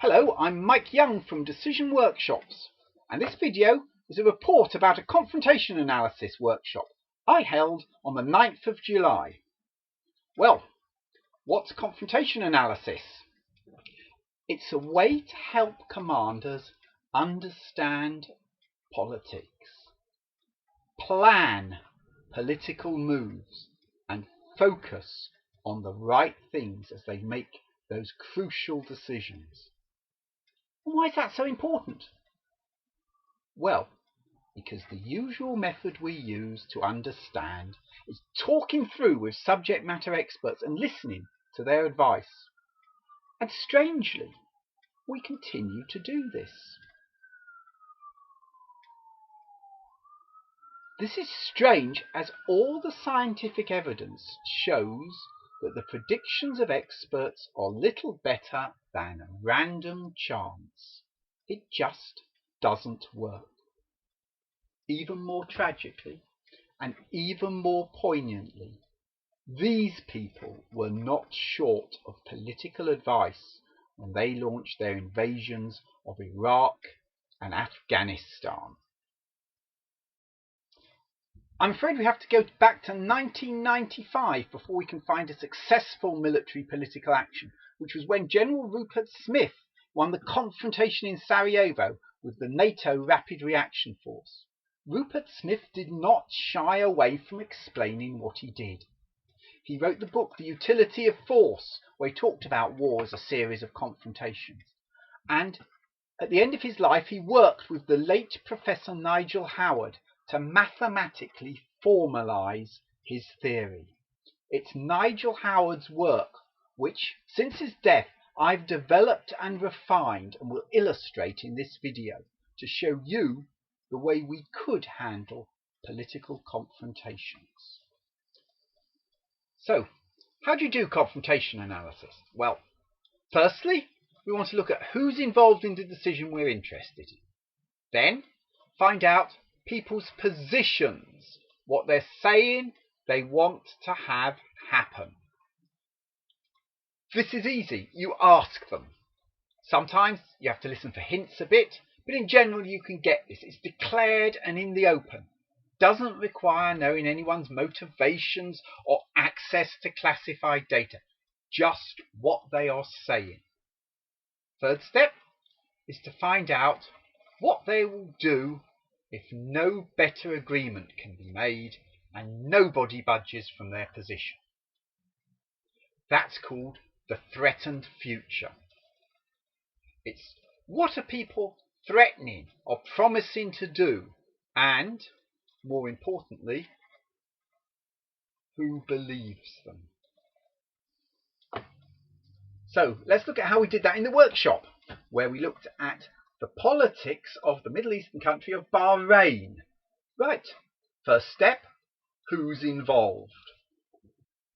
Hello, I'm Mike Young from Decision Workshops, and this video is a report about a confrontation analysis workshop I held on the 9th of July. Well, what's confrontation analysis? It's a way to help commanders understand politics, plan political moves, and focus on the right things as they make those crucial decisions. And why is that so important? Well, because the usual method we use to understand is talking through with subject matter experts and listening to their advice. And strangely, we continue to do this. This is strange as all the scientific evidence shows that the predictions of experts are little better than random chance. It just doesn't work. Even more tragically, and even more poignantly, these people were not short of political advice when they launched their invasions of Iraq and Afghanistan. I'm afraid we have to go back to 1995 before we can find a successful military political action, which was when General Rupert Smith won the confrontation in Sarajevo with the NATO Rapid Reaction Force. Rupert Smith did not shy away from explaining what he did. He wrote the book The Utility of Force, where he talked about war as a series of confrontations. And at the end of his life, he worked with the late Professor Nigel Howard to mathematically formalize his theory. It's Nigel Howard's work which, since his death, I've developed and refined and will illustrate in this video to show you the way we could handle political confrontations. So, how do you do confrontation analysis? Well, firstly, we want to look at who's involved in the decision we're interested in. Then, find out people's positions, what they're saying they want to have happen. This is easy. You ask them. Sometimes you have to listen for hints a bit, but in general you can get this. It's declared and in the open. Doesn't require knowing anyone's motivations or access to classified data. Just what they are saying. Third step is to find out what they will do if no better agreement can be made and nobody budges from their position. That's called the threatened future. It's what are people threatening or promising to do, and, more importantly, who believes them. So let's look at how we did that in the workshop, where we looked at the politics of the Middle Eastern country of Bahrain. Right, first step, who's involved?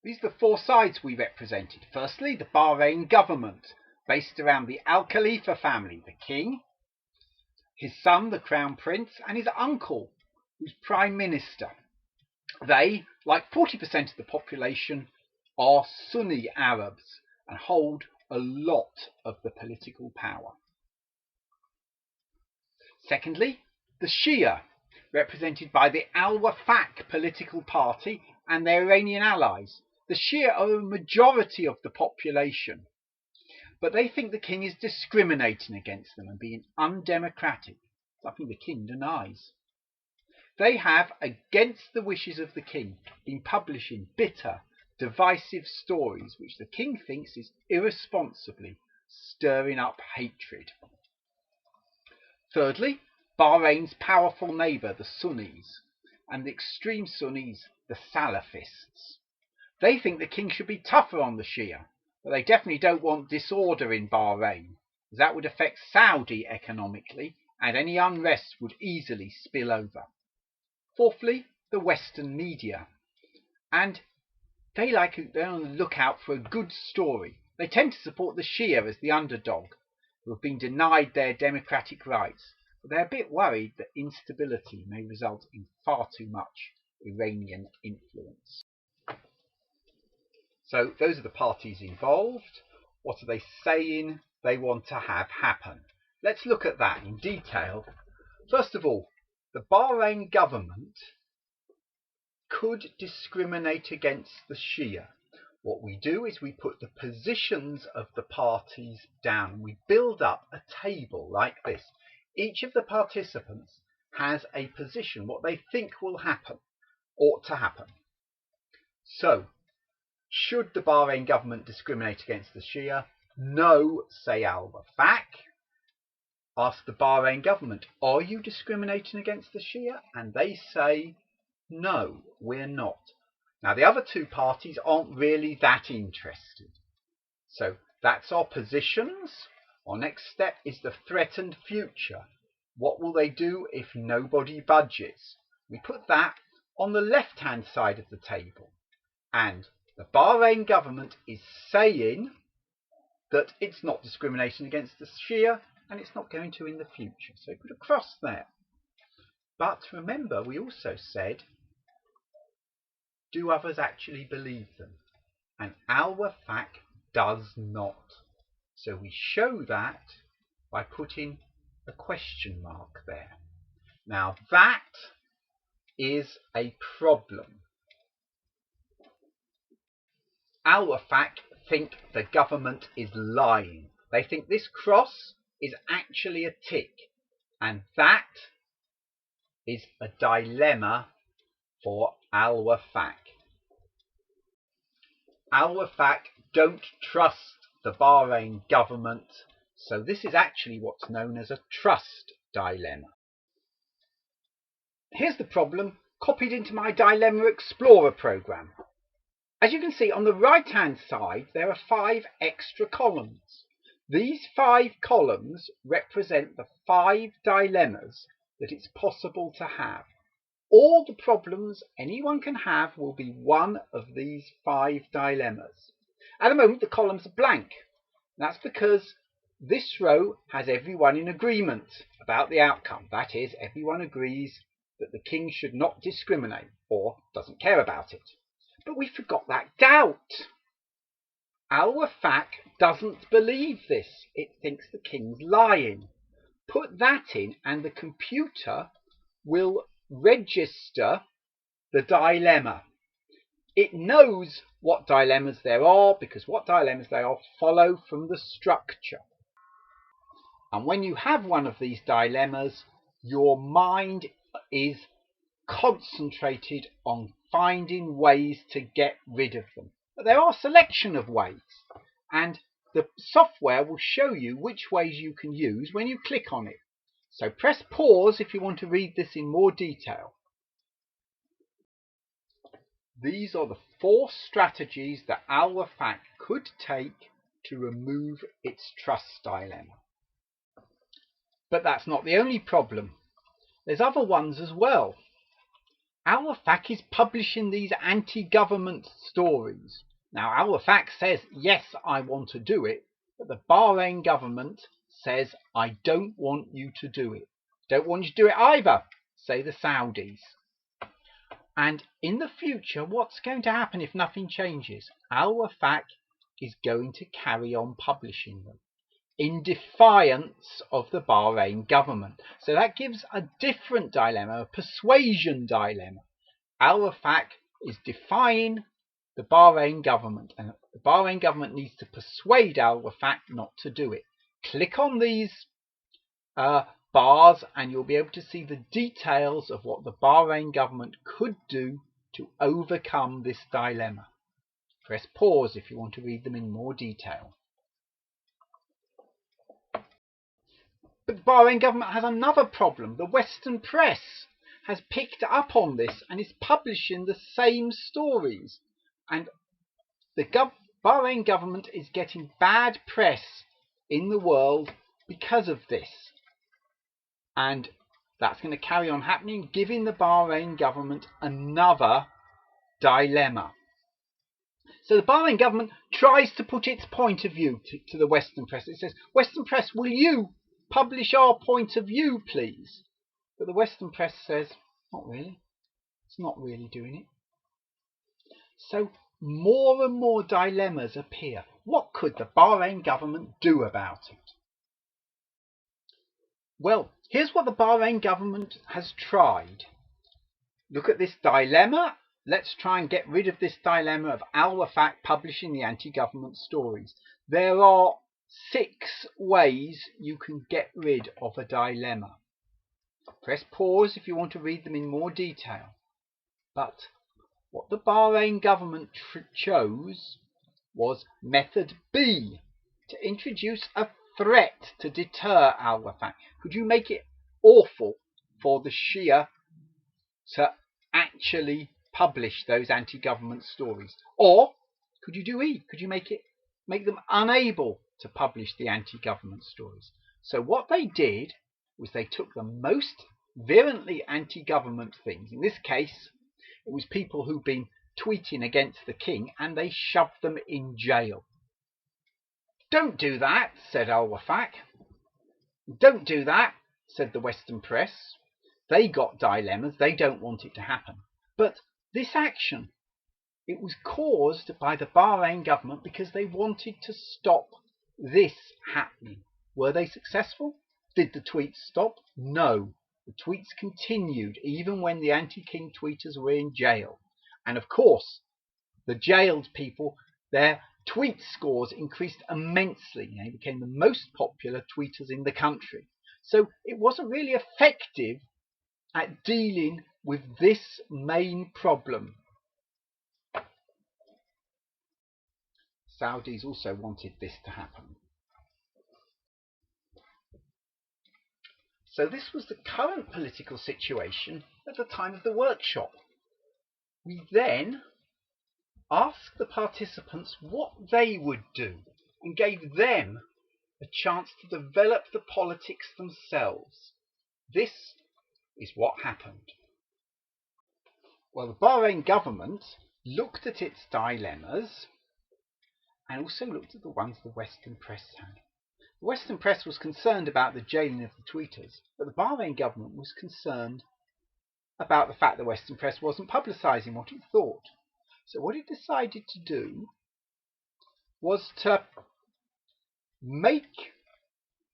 These are the four sides we represented. Firstly, the Bahrain government, based around the Al Khalifa family, the king, his son, the crown prince, and his uncle, who's prime minister. They, like 40% of the population, are Sunni Arabs and hold a lot of the political power. Secondly, the Shia, represented by the Al-Wafaq political party and their Iranian allies. The Shia are a majority of the population, but they think the king is discriminating against them and being undemocratic, something the king denies. They have, against the wishes of the king, been publishing bitter, divisive stories which the king thinks is irresponsibly stirring up hatred. Thirdly, Bahrain's powerful neighbour, the Sunnis, and the extreme Sunnis, the Salafists. They think the king should be tougher on the Shia, but they definitely don't want disorder in Bahrain, as that would affect Saudi economically, and any unrest would easily spill over. Fourthly, the Western media, and they're on the lookout for a good story. They tend to support the Shia as the underdog, who have been denied their democratic rights, but they're a bit worried that instability may result in far too much Iranian influence. So those are the parties involved. What are they saying they want to have happen. Let's look at that in detail. First of all, the Bahrain government could discriminate against the Shia. What we do is we put the positions of the parties down. We build up a table like this. Each of the participants has a position, what they think will happen, ought to happen. So, should the Bahrain government discriminate against the Shia? No, say Al-Wafaq. Ask the Bahrain government, are you discriminating against the Shia? And they say, no, we're not. Now, the other two parties aren't really that interested. So that's our positions. Our next step is the threatened future. What will they do if nobody budges? We put that on the left-hand side of the table. And the Bahrain government is saying that it's not discriminating against the Shia and it's not going to in the future. So put a cross there. But remember, we also said, do others actually believe them? And Al-Wafaq does not. So we show that by putting a question mark there. Now that is a problem. Al-Wafaq think the government is lying. They think this cross is actually a tick. And that is a dilemma for Al-Wafaq. Al-Wafaq don't trust the Bahrain government, so this is actually what's known as a trust dilemma. Here's the problem copied into my Dilemma Explorer program. As you can see on the right hand side there are 5 extra columns. These 5 columns represent the 5 dilemmas that it's possible to have. All the problems anyone can have will be one of these 5 dilemmas. At the moment the columns are blank. That's because this row has everyone in agreement about the outcome. That is, everyone agrees that the king should not discriminate or doesn't care about it. But we forgot that doubt. Al-Wafaq doesn't believe this. It thinks the king's lying. Put that in and the computer will register the dilemma. It knows what dilemmas there are because what dilemmas there are follow from the structure. And when you have one of these dilemmas, your mind is concentrated on finding ways to get rid of them. But there are a selection of ways, and the software will show you which ways you can use when you click on it. So press pause if you want to read this in more detail. These are the 4 strategies that Al-Wafaq could take to remove its trust dilemma. But that's not the only problem. There's other ones as well. Al-Wafaq is publishing these anti-government stories. Now Al-Wafaq says, yes, I want to do it, but the Bahrain government says, I don't want you to do it. Don't want you to do it either, say the Saudis. And in the future, what's going to happen if nothing changes? Al-Wafaq is going to carry on publishing them in defiance of the Bahrain government. So that gives a different dilemma, a persuasion dilemma. Al-Wafaq is defying the Bahrain government, and the Bahrain government needs to persuade Al-Wafaq not to do it. Click on these bars and you'll be able to see the details of what the Bahrain government could do to overcome this dilemma. Press pause if you want to read them in more detail. But the Bahrain government has another problem. The Western press has picked up on this and is publishing the same stories. And the Bahrain government is getting bad press in the world because of this. And that's going to carry on happening, giving the Bahrain government another dilemma. So the Bahrain government tries to put its point of view to the Western press. It says, Western press, will you publish our point of view, please? But the Western press says, not really. It's not really doing it. So more and more dilemmas appear. What could the Bahrain government do about it? Well, here's what the Bahrain government has tried. Look at this dilemma. Let's try and get rid of this dilemma of Al Wafaq publishing the anti-government stories. There are 6 ways you can get rid of a dilemma. Press pause if you want to read them in more detail. But what the Bahrain government chose was method B, to introduce a threat to deter Al Wafaq. Could you make it awful for the Shia to actually publish those anti-government stories? Or could you do E? Could you make them unable to publish the anti-government stories? So what they did was they took the most virulently anti-government things. In this case, it was people who'd been tweeting against the king, and they shoved them in jail. Don't do that, said Al Wafaq. Don't do that, said the Western press. They got dilemmas. They don't want it to happen. But this action, it was caused by the Bahrain government because they wanted to stop this happening. Were they successful? Did the tweets stop? No. The tweets continued even when the anti-king tweeters were in jail. And of course, the jailed people, their tweet scores increased immensely. They became the most popular tweeters in the country. So it wasn't really effective at dealing with this main problem. Saudis also wanted this to happen. So this was the current political situation at the time of the workshop. We then asked the participants what they would do and gave them a chance to develop the politics themselves. This is what happened. Well, the Bahrain government looked at its dilemmas and also looked at the ones the Western press had. The Western press was concerned about the jailing of the tweeters, but the Bahrain government was concerned about the fact the Western press wasn't publicising what it thought. So what it decided to do was to make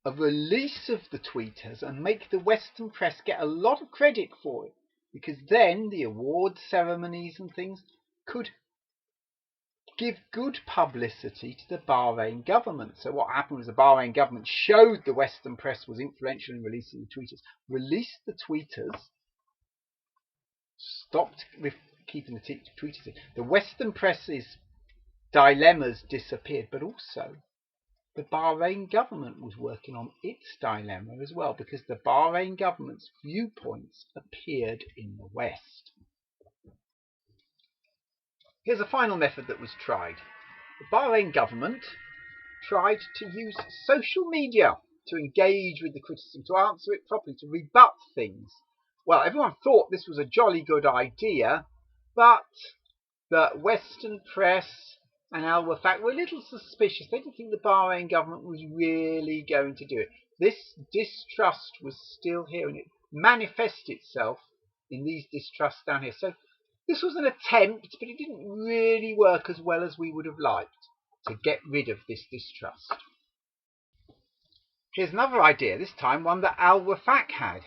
a release of the tweeters and make the Western press get a lot of credit for it, because then the award ceremonies and things could give good publicity to the Bahrain government. So what happened was the Bahrain government showed the Western press was influential in releasing the tweeters, released the tweeters, stopped keeping the tweeters in. The Western press's dilemmas disappeared, but also the Bahrain government was working on its dilemma as well, because the Bahrain government's viewpoints appeared in the West. Here's a final method that was tried. The Bahrain government tried to use social media to engage with the criticism, to answer it properly, to rebut things. Well, everyone thought this was a jolly good idea, but the Western press and Al Wafaq were a little suspicious. They didn't think the Bahrain government was really going to do it. This distrust was still here, and it manifested itself in these distrusts down here. So this was an attempt, but it didn't really work as well as we would have liked to get rid of this distrust. Here's another idea, this time one that Al Wafaq had.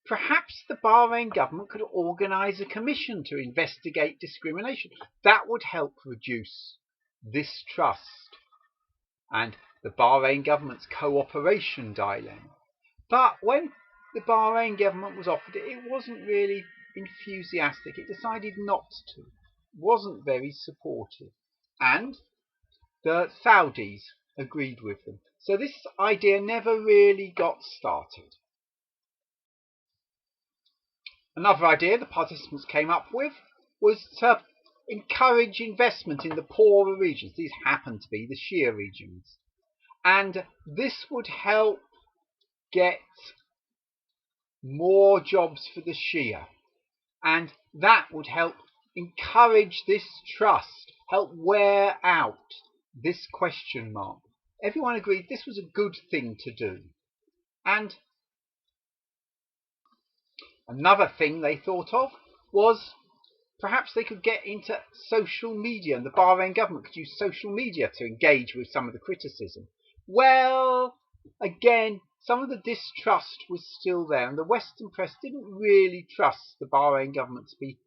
Perhaps the Bahrain government could organise a commission to investigate discrimination. That would help reduce this trust and the Bahrain government's cooperation dilemma. But when the Bahrain government was offered it, it wasn't really enthusiastic. It decided not to. It wasn't very supportive. And the Saudis agreed with them. So this idea never really got started. Another idea the participants came up with was to encourage investment in the poorer regions. These happen to be the Shia regions. And this would help get more jobs for the Shia. And that would help encourage this trust, help wear out this question mark. Everyone agreed this was a good thing to do. And another thing they thought of was Perhaps they could get into social media, and the Bahrain government could use social media to engage with some of the criticism. Well, again, some of the distrust was still there, and the Western press didn't really trust the Bahrain government to be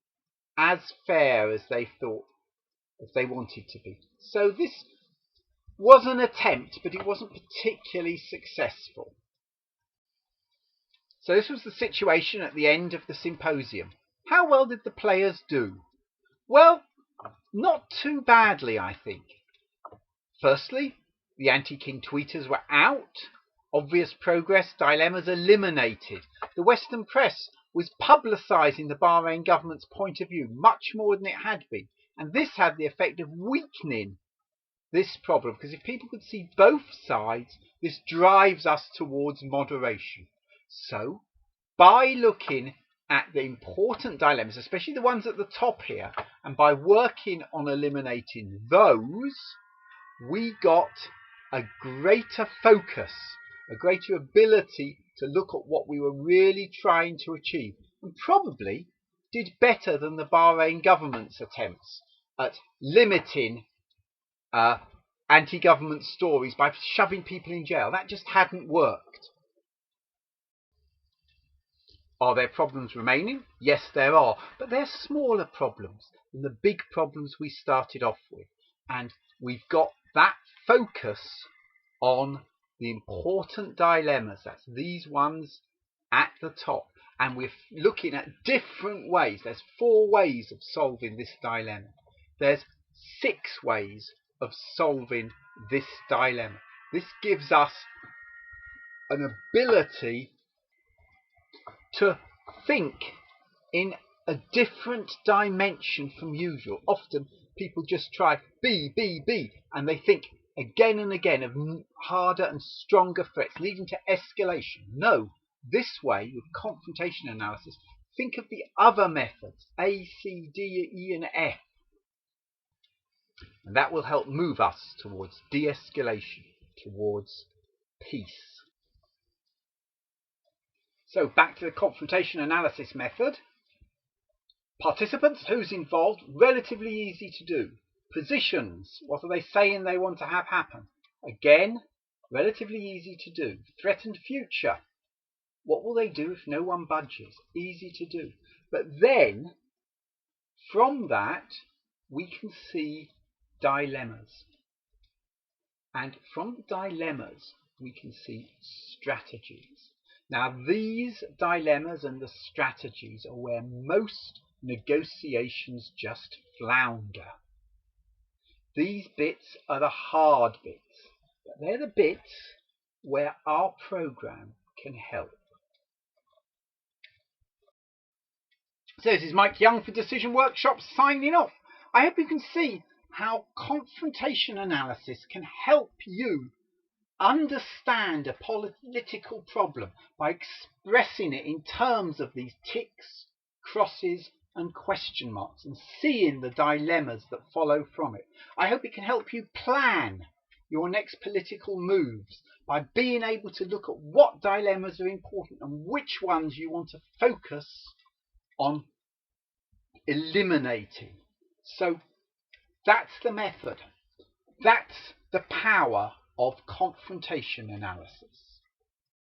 as fair as they thought, as they wanted to be. So this was an attempt, but it wasn't particularly successful. So this was the situation at the end of the symposium. How well did the players do? Well, not too badly, I think. Firstly, the anti-King tweeters were out. Obvious progress, dilemmas eliminated. The Western press was publicising the Bahrain government's point of view much more than it had been. And this had the effect of weakening this problem, because if people could see both sides, this drives us towards moderation. So, by looking at the important dilemmas, especially the ones at the top here, and by working on eliminating those, we got a greater focus, a greater ability to look at what we were really trying to achieve, and probably did better than the Bahrain government's attempts at limiting anti-government stories by shoving people in jail. That just hadn't worked. Are there problems remaining? Yes, there are, but they're smaller problems than the big problems we started off with. And we've got that focus on the important dilemmas. That's these ones at the top. And we're looking at different ways. There's 4 ways of solving this dilemma. There's 6 ways of solving this dilemma. This gives us an ability to think in a different dimension from usual. Often people just try B, and they think again and again of harder and stronger threats, leading to escalation. No, this way, with confrontation analysis, think of the other methods, A, C, D, E, and F. And that will help move us towards de-escalation, towards peace. So back to the confrontation analysis method. Participants, who's involved, relatively easy to do. Positions, what are they saying they want to have happen? Again, relatively easy to do. Threatened future, what will they do if no one budges? Easy to do. But then, from that, we can see dilemmas. And from the dilemmas, we can see strategies. Now, these dilemmas and the strategies are where most negotiations just flounder. These bits are the hard bits, but they're the bits where our program can help. So this is Mike Young for Decision Workshop signing off. I hope you can see how confrontation analysis can help you understand a political problem by expressing it in terms of these ticks, crosses, and question marks, and seeing the dilemmas that follow from it. I hope it can help you plan your next political moves by being able to look at what dilemmas are important and which ones you want to focus on eliminating. So that's the method. That's the power of confrontation analysis.